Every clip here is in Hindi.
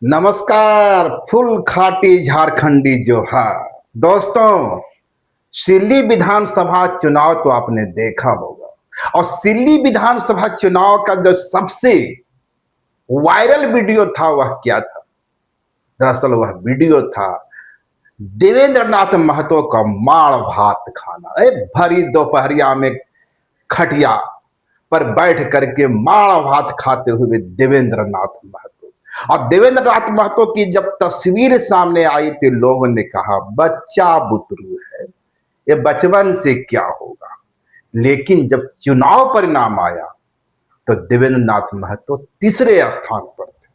नमस्कार। फुल खाटी झारखंडी जोहार। दोस्तों, सिल्ली विधानसभा चुनाव तो आपने देखा होगा और सिल्ली विधानसभा चुनाव का जो सबसे वायरल वीडियो था वह क्या था? दरअसल वह वीडियो था देवेंद्र नाथ महतो का माड़ भात खाना। भरी दोपहरिया में खटिया पर बैठ करके माड़ भात खाते हुए देवेंद्र नाथ महतो। और देवेंद्र नाथ महतो की जब तस्वीर सामने आई तो लोगों ने कहा बच्चा बुतरू है, ये बचपन से क्या होगा। लेकिन जब चुनाव परिणाम आया तो देवेंद्र नाथ महतो तीसरे स्थान पर थे।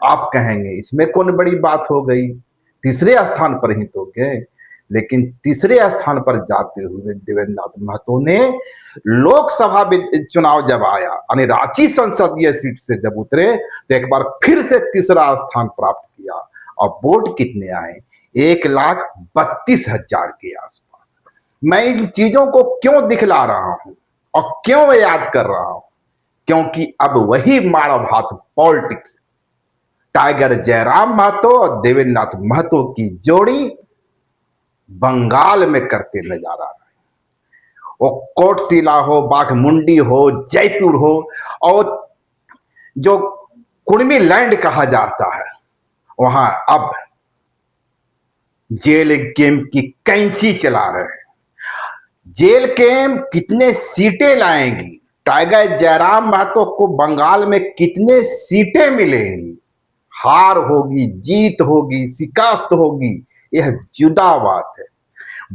आप कहेंगे इसमें कौन बड़ी बात हो गई, तीसरे स्थान पर ही तो गए। लेकिन तीसरे स्थान पर जाते हुए देवेंद्र नाथ महतो ने लोकसभा चुनाव जब आया यानी रांची संसदीय सीट से जब उतरे तो एक बार फिर से तीसरा स्थान प्राप्त किया। और वोट कितने आए? 1,32,000 के आसपास। मैं इन चीजों को क्यों दिखला रहा हूं और क्यों याद कर रहा हूं? क्योंकि अब वही माड़ा भात पॉलिटिक्स टाइगर जयराम महतो और देवेंद्र नाथ महतो की जोड़ी बंगाल में करते नजर आ रहे हैं। वो कोटशिला हो, बाघमुंडी हो, जयपुर हो और जो कुर्मी लैंड कहा जाता है वहां अब जेल गेम की कैंची चला रहे हैं। जेल गेम कितने सीटें लाएंगी, टाइगर जयराम महतो को बंगाल में कितने सीटें मिलेंगी, हार होगी, जीत होगी, शिकस्त होगी, यह जुदा बात है।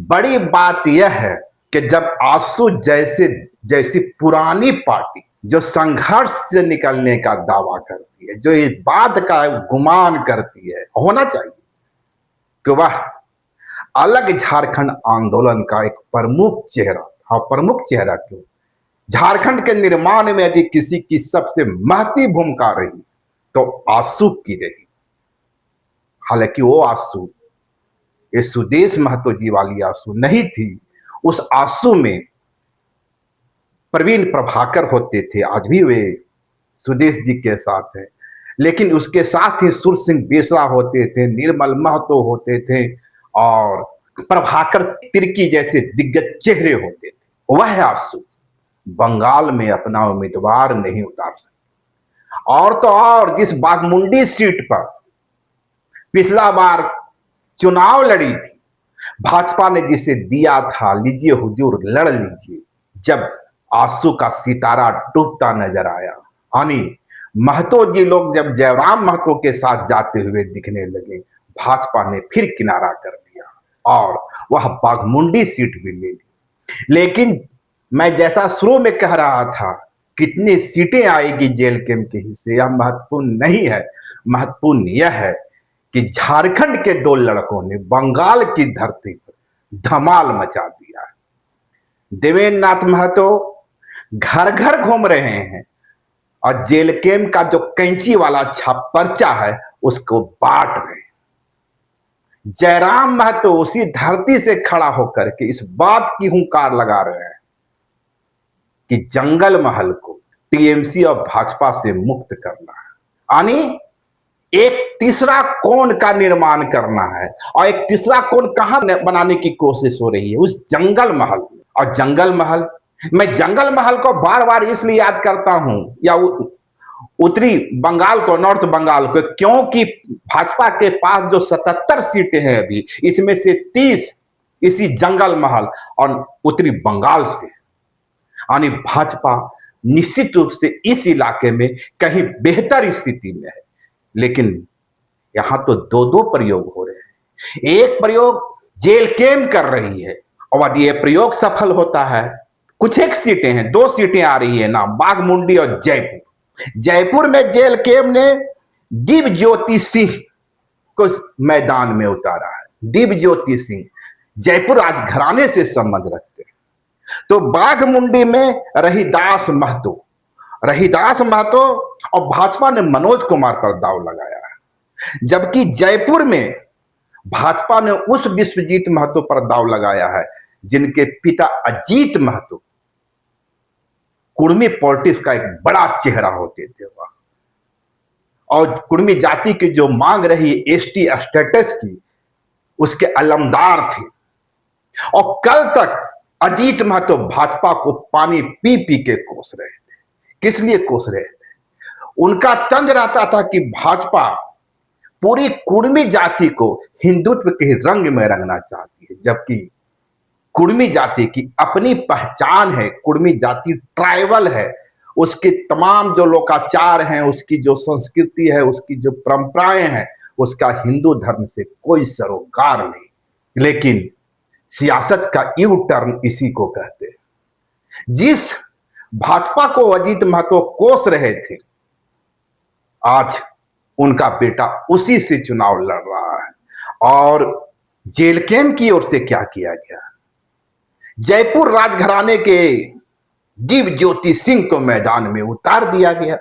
बड़ी बात यह है कि जब आंसू जैसी पुरानी पार्टी जो संघर्ष से निकलने का दावा करती है, जो इस बात का गुमान करती है होना चाहिए कि वह अलग झारखंड आंदोलन का एक प्रमुख चेहरा था। प्रमुख चेहरा क्यों? झारखंड के निर्माण में यदि किसी की सबसे महती भूमिका रही तो आंसू की रही। हालांकि वो आंसू ये सुदेश महतो जी वाली आंसू नहीं थी। उस आंसू में प्रवीण प्रभाकर होते थे, आज भी वे सुदेश जी के साथ हैं। लेकिन उसके साथ ही सुर सिंह बेसरा होते थे, निर्मल महतो होते थे और प्रभाकर तिर्की जैसे दिग्गज चेहरे होते थे। वह आंसू बंगाल में अपना उम्मीदवार नहीं उतार सकते। और तो और जिस बाघमुंडी सीट पर पिछला बार चुनाव लड़ी थी, भाजपा ने जिसे दिया था लीजिए हुजूर लड़ लीजिए, जब आंसू का सितारा डूबता नजर आया, यानी महतो जी लोग जब जयराम महतो के साथ जाते हुए दिखने लगे, भाजपा ने फिर किनारा कर दिया और वह बाघमुंडी सीट भी ले ली। लेकिन मैं जैसा शुरू में कह रहा था, कितनी सीटें आएगी जेल कैंप के हिस्से यह महत्वपूर्ण नहीं है। महत्वपूर्ण यह है कि झारखंड के दो लड़कों ने बंगाल की धरती पर धमाल मचा दिया है। देवेंद्र नाथ महतो घर घर घूम रहे हैं और जेल कैंप का जो कैंची वाला छाप पर्चा है उसको बांट रहे हैं। जयराम महतो उसी धरती से खड़ा होकर के इस बात की हुंकार लगा रहे हैं कि जंगल महल को टीएमसी और भाजपा से मुक्त करना है, यानी एक तीसरा कोण का निर्माण करना है। और एक तीसरा कोण कहां बनाने की कोशिश हो रही है? उस जंगल महल में। और जंगल महल, मैं जंगल महल को बार बार इसलिए याद करता हूं या उत्तरी बंगाल को, नॉर्थ बंगाल को, क्योंकि भाजपा के पास जो 77 सीटें हैं अभी, इसमें से 30 इसी जंगल महल और उत्तरी बंगाल से, यानी भाजपा निश्चित रूप से इस इलाके में कहीं बेहतर स्थिति में है। लेकिन यहां तो दो दो प्रयोग हो रहे हैं। एक प्रयोग जेल कैंप कर रही है और यदि यह प्रयोग सफल होता है, कुछ एक सीटें हैं, 2 सीटें आ रही है ना, बाघमुंडी और जयपुर। जयपुर में जेल कैंप ने दिव्य ज्योति सिंह को मैदान में उतारा है। दिव्य ज्योति सिंह जयपुर राजघराने से संबंध रखते हैं। तो बाघमुंडी में रहीदास महतो और भाजपा ने मनोज कुमार पर दाव लगाया है। जबकि जयपुर में भाजपा ने उस विश्वजीत महतो पर दाव लगाया है जिनके पिता अजीत महतो कुर्मी पॉलिटिक्स का एक बड़ा चेहरा होते थे। वह और कुर्मी जाति की जो मांग रही एसटी स्टेटस की, उसके अलमदार थे। और कल तक अजीत महतो भाजपा को पानी पी पी के कोस रहे थे। किस लिए कोस रहे थे? उनका तंज रहता था कि भाजपा पूरी कुर्मी जाति को हिंदुत्व के रंग में रंगना चाहती है, जबकि कुर्मी जाति की अपनी पहचान है। कुर्मी जाति ट्राइबल है, उसके तमाम जो लोकाचार हैं, उसकी जो संस्कृति है, उसकी जो परंपराएं हैं, उसका हिंदू धर्म से कोई सरोकार नहीं। लेकिन सियासत का यू टर्न इसी को कहते हैं। जिस भाजपा को अजीत महतो कोस रहे थे, आज उनका बेटा उसी से चुनाव लड़ रहा है। और जेल कैंप की ओर से क्या किया गया? जयपुर राजघराने के दिव्य ज्योति सिंह को मैदान में उतार दिया गया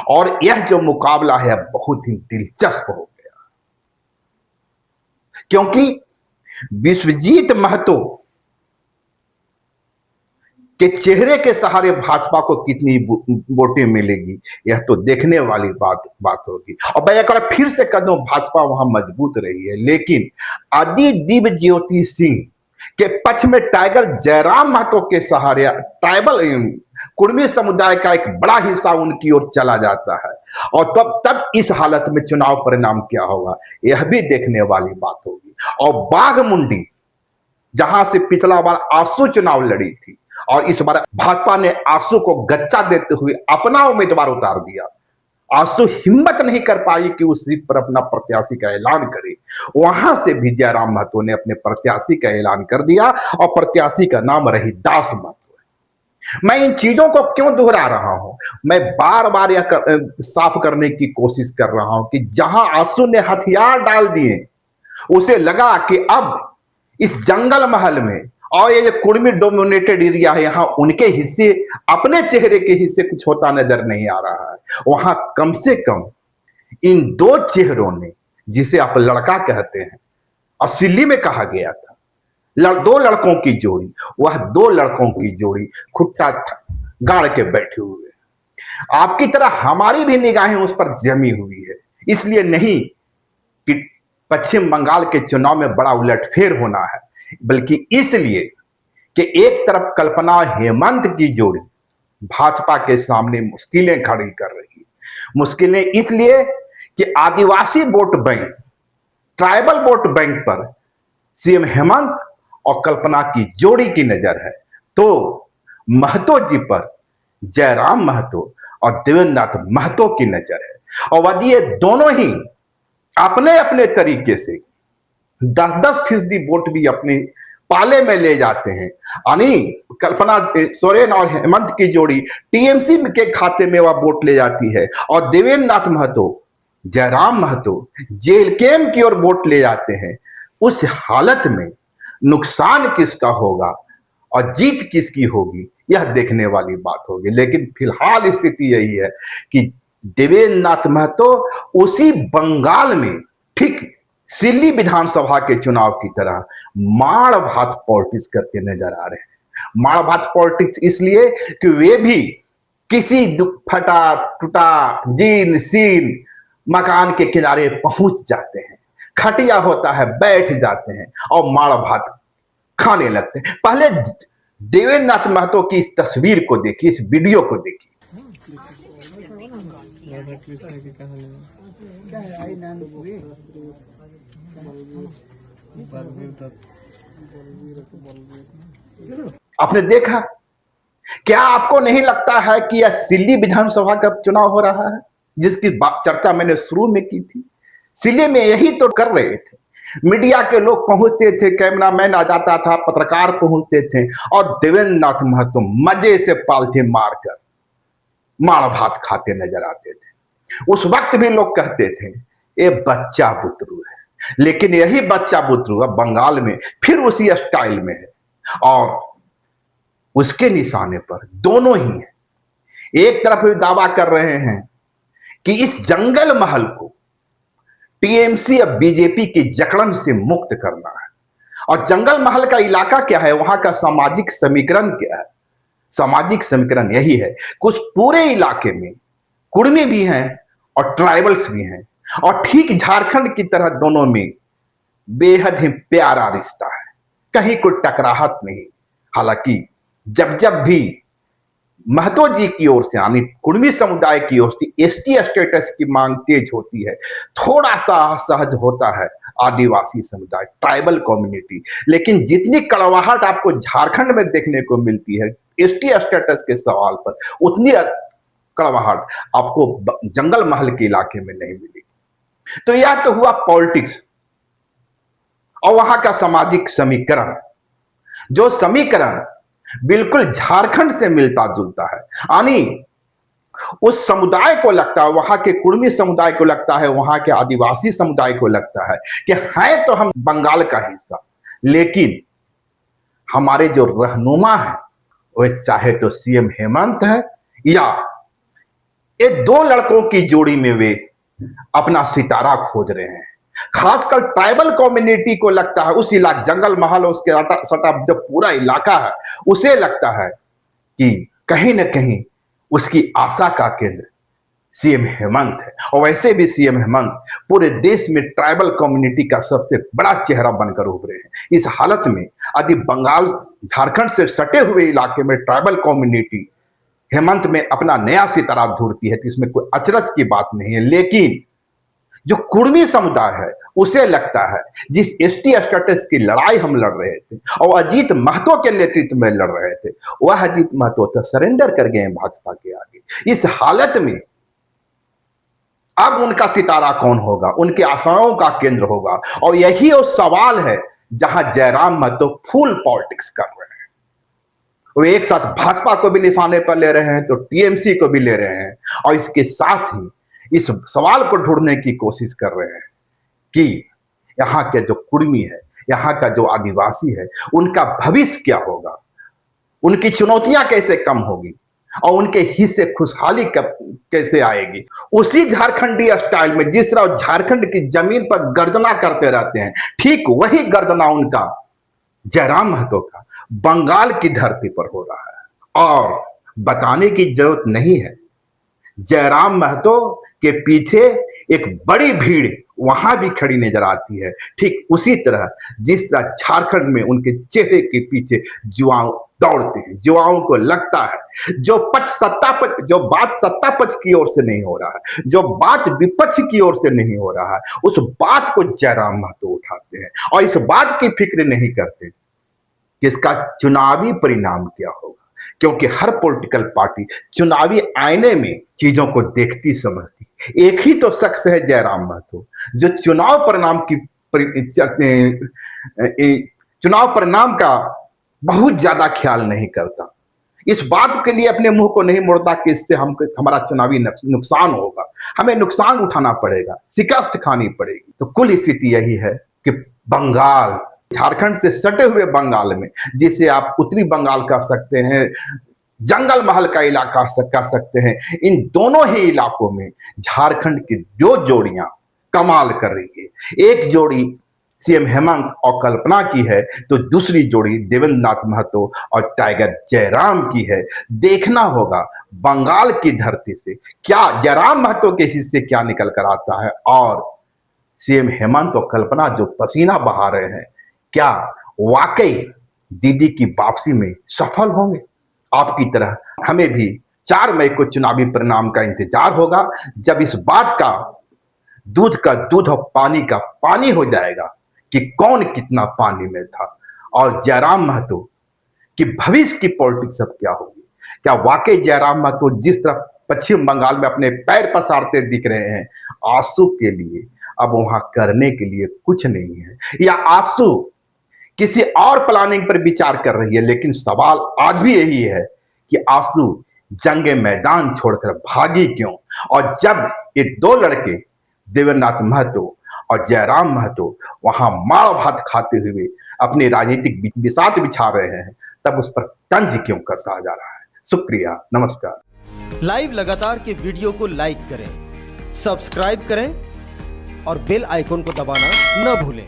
और यह जो मुकाबला है बहुत ही दिलचस्प हो गया, क्योंकि विश्वजीत महतो के चेहरे के सहारे भाजपा को कितनी वोटें मिलेगी, यह तो देखने वाली बात होगी। और मैं एक बार फिर से कह दूं, भाजपा वहां मजबूत रही है, लेकिन आदि दिव्य ज्योति सिंह के पक्ष में टाइगर जयराम महतो के सहारे ट्राइबल कुर्मी समुदाय का एक बड़ा हिस्सा उनकी ओर चला जाता है। और तब इस हालत में चुनाव परिणाम क्या होगा, यह भी देखने वाली बात होगी। और बाघमुंडी, जहां से पिछला बार आसू चुनाव लड़ी थी और इस बार भाजपा ने आसू को गच्चा देते हुए अपना उम्मीदवार उतार दिया। आसू हिम्मत नहीं कर पाई कि उस सीट पर अपना प्रत्याशी का ऐलान करे। वहां से भी जयराम महतो ने अपने प्रत्याशी का ऐलान कर दिया और प्रत्याशी का नाम रहीदास महतो है। मैं इन चीजों को क्यों दोहरा रहा हूं? मैं बार बार यह साफ करने की कोशिश कर रहा हूं कि जहां आसू ने हथियार डाल दिए, उसे लगा कि अब इस जंगल महल में और ये कुर्मी डोमिनेटेड एरिया है, यहां उनके हिस्से, अपने चेहरे के हिस्से कुछ होता नजर नहीं आ रहा है। वहां कम से कम इन दो चेहरों ने, जिसे आप लड़का कहते हैं, असली में कहा गया था दो लड़कों की जोड़ी, वह दो लड़कों की जोड़ी खुट्टा गाड़ के बैठे हुए। आपकी तरह हमारी भी निगाहें उस पर जमी हुई है, इसलिए नहीं कि पश्चिम बंगाल के चुनाव में बड़ा उलटफेर होना है, बल्कि इसलिए कि एक तरफ कल्पना हेमंत की जोड़ी भाजपा के सामने मुश्किलें खड़ी कर रही है। मुश्किलें इसलिए कि आदिवासी vote bank, tribal vote bank पर सीएम हेमंत और कल्पना की जोड़ी की नजर है, तो महतो जी पर जयराम महतो और देवेंद्रनाथ महतो की नजर है। और यदि ये दोनों ही अपने अपने तरीके से 10-10% वोट भी अपने पाले में ले जाते हैं, यानी कल्पना सोरेन और हेमंत की जोड़ी टीएमसी के खाते में वह वोट ले जाती है और देवेंद्रनाथ महतो, जयराम महतो जेल कैंप की ओर वोट ले जाते हैं, उस हालत में नुकसान किसका होगा और जीत किसकी होगी, यह देखने वाली बात होगी। लेकिन फिलहाल स्थिति यही है कि देवेंद्रनाथ महतो उसी बंगाल में ठीक सिल्ली विधानसभा के चुनाव की तरह माड़ भात पॉलिटिक्स करते नजर आ रहे हैं। माड़ भात पॉलिटिक्स इसलिए कि वे भी किसी फटा टूटा जीन सीन मकान के किनारे पहुंच जाते हैं, खटिया होता है, बैठ जाते हैं और माड़ भात खाने लगते हैं। पहले देवेंद्रनाथ महतो की इस तस्वीर को देखिए, इस वीडियो को देखिए। आपने देखा, क्या आपको नहीं लगता है कि यह सिल्ली विधानसभा का चुनाव हो रहा है, जिसकी चर्चा मैंने शुरू में की थी? सिल्ली में यही तो कर रहे थे, मीडिया के लोग पहुंचते थे, कैमरामैन आ जाता था, पत्रकार पहुंचते थे और देवेंद्रनाथ महतो मजे से पॉलिथीन मारकर माड़ भात खाते नजर आते थे। उस वक्त भी लोग कहते थे ये बच्चा बुतरू है, लेकिन यही बच्चा बुतरू अब बंगाल में फिर उसी स्टाइल में है और उसके निशाने पर दोनों ही हैं। एक तरफ दावा कर रहे हैं कि इस जंगल महल को टीएमसी और बीजेपी की जकड़न से मुक्त करना है। और जंगल महल का इलाका क्या है, वहां का सामाजिक समीकरण क्या है? सामाजिक समीकरण यही है, कुछ पूरे इलाके में कुर्मी भी हैं और ट्राइबल्स भी हैं, और ठीक झारखंड की तरह दोनों में बेहद ही प्यारा रिश्ता है, कहीं कोई टकराहट नहीं। हालांकि जब जब भी महतो जी की ओर से यानी कुर्मी समुदाय की ओर से एसटी स्टेटस की मांग तेज होती है, थोड़ा सा असहज होता है आदिवासी समुदाय, ट्राइबल कम्युनिटी। लेकिन जितनी कड़वाहट आपको झारखंड में देखने को मिलती है एसटी स्टेटस के सवाल पर, उतनी कड़वाहट आपको जंगल महल के इलाके में नहीं मिलेगी। तो यह तो हुआ पॉलिटिक्स और वहां का सामाजिक समीकरण, जो समीकरण बिल्कुल झारखंड से मिलता जुलता है। यानी उस समुदाय को लगता है, वहां के कुर्मी समुदाय को लगता है, वहां के आदिवासी समुदाय को लगता है कि है तो हम बंगाल का हिस्सा, लेकिन हमारे जो रहनुमा है वह चाहे तो सीएम हेमंत है या ये दो लड़कों की जोड़ी में वे अपना सितारा खोज रहे हैं। खासकर ट्राइबल कम्युनिटी को लगता है, उस इलाका जंगल महल और उसके सटा जो पूरा इलाका है, उसे लगता है कि कहीं ना कहीं उसकी आशा का केंद्र सीएम हेमंत है। और वैसे भी सीएम हेमंत पूरे देश में ट्राइबल कम्युनिटी का सबसे बड़ा चेहरा बनकर उभरे हैं। इस हालत में यदि बंगाल झारखंड से सटे हुए इलाके में ट्राइबल कम्युनिटी हेमंत में अपना नया सितारा ढूंढती है तो इसमें कोई अचरज की बात नहीं है। लेकिन जो कुर्मी समुदाय है उसे लगता है जिस एसटी स्टेटस की लड़ाई हम लड़ रहे थे और अजीत महतो के नेतृत्व में लड़ रहे थे, वह अजीत महतो तो सरेंडर कर गए हैं भाजपा के आगे। इस हालत में अब उनका सितारा कौन होगा, उनकी आशाओं का केंद्र होगा, और यही वो सवाल है जहां जयराम महतो फुल पॉलिटिक्स कर रहे हैं। वो एक साथ भाजपा को भी निशाने पर ले रहे हैं तो टीएमसी को भी ले रहे हैं, और इसके साथ ही इस सवाल को ढूंढने की कोशिश कर रहे हैं कि यहाँ के जो कुर्मी है, यहाँ का जो आदिवासी है, उनका भविष्य क्या होगा, उनकी चुनौतियां कैसे कम होगी और उनके हिस्से खुशहाली कैसे आएगी। उसी झारखंडी स्टाइल में जिस तरह झारखंड की जमीन पर गर्जना करते रहते हैं, ठीक वही गर्जना उनका जयराम महतो का बंगाल की धरती पर हो रहा है। और बताने की जरूरत नहीं है, जयराम महतो के पीछे एक बड़ी भीड़ वहां भी खड़ी नजर आती है, ठीक उसी तरह जिस तरह झारखंड में उनके चेहरे के पीछे युवाओं दौड़ते हैं। युवाओं को लगता है जो बात सत्ता पक्ष की ओर से नहीं हो रहा है, जो बात विपक्ष की ओर से नहीं हो रहा है, उस बात को जयराम महतो उठाते हैं और इस बात की फिक्र नहीं करते कि इसका चुनावी परिणाम क्या होगा, क्योंकि हर पॉलिटिकल पार्टी चुनावी आईने में चीजों को देखती समझती। एक ही तो शख्स है जयराम महतो जो चुनाव परिणाम का बहुत ज्यादा ख्याल नहीं करता, इस बात के लिए अपने मुंह को नहीं मोड़ता कि इससे हमारा चुनावी नुकसान होगा, हमें नुकसान उठाना पड़ेगा, शिकस्त खानी पड़ेगी। तो कुल स्थिति यही है कि बंगाल, झारखंड से सटे हुए बंगाल में, जिसे आप उत्तरी बंगाल कह सकते हैं, जंगल महल का इलाका कह सकते हैं, इन दोनों ही इलाकों में झारखंड की दो जोड़ियां कमाल कर रही है। एक जोड़ी सीएम हेमंत और कल्पना की है तो दूसरी जोड़ी देवेंद्र नाथ महतो और टाइगर जयराम की है। देखना होगा बंगाल की धरती से क्या जयराम महतो के हिस्से क्या निकल कर आता है, और सीएम हेमंत और कल्पना जो पसीना बहा रहे हैं क्या वाकई दीदी की वापसी में सफल होंगे। आपकी तरह हमें भी 4 मई को चुनावी परिणाम का इंतजार होगा, जब इस बात का दूध का दूध और पानी का पानी हो जाएगा कि कौन कितना पानी में था, और जयराम महतो कि भविष्य की पॉलिटिक्स अब क्या होगी। क्या वाकई जयराम महतो जिस तरह पश्चिम बंगाल में अपने पैर पसारते दिख रहे हैं, आंसू के लिए अब वहां करने के लिए कुछ नहीं है, या आंसू किसी और प्लानिंग पर विचार कर रही है। लेकिन सवाल आज भी यही है कि आंसू जंगे मैदान छोड़कर भागी क्यों, और जब ये दो लड़के देवेंद्र नाथ महतो और जयराम महतो वहां माड़ भात खाते हुए अपनी राजनीतिक बिसात बिछा रहे हैं, तब उस पर तंज क्यों कसा जा रहा है। शुक्रिया, नमस्कार। लाइव लगातार के वीडियो को लाइक करें, सब्सक्राइब करें और बेल आइकॉन को दबाना न भूलें।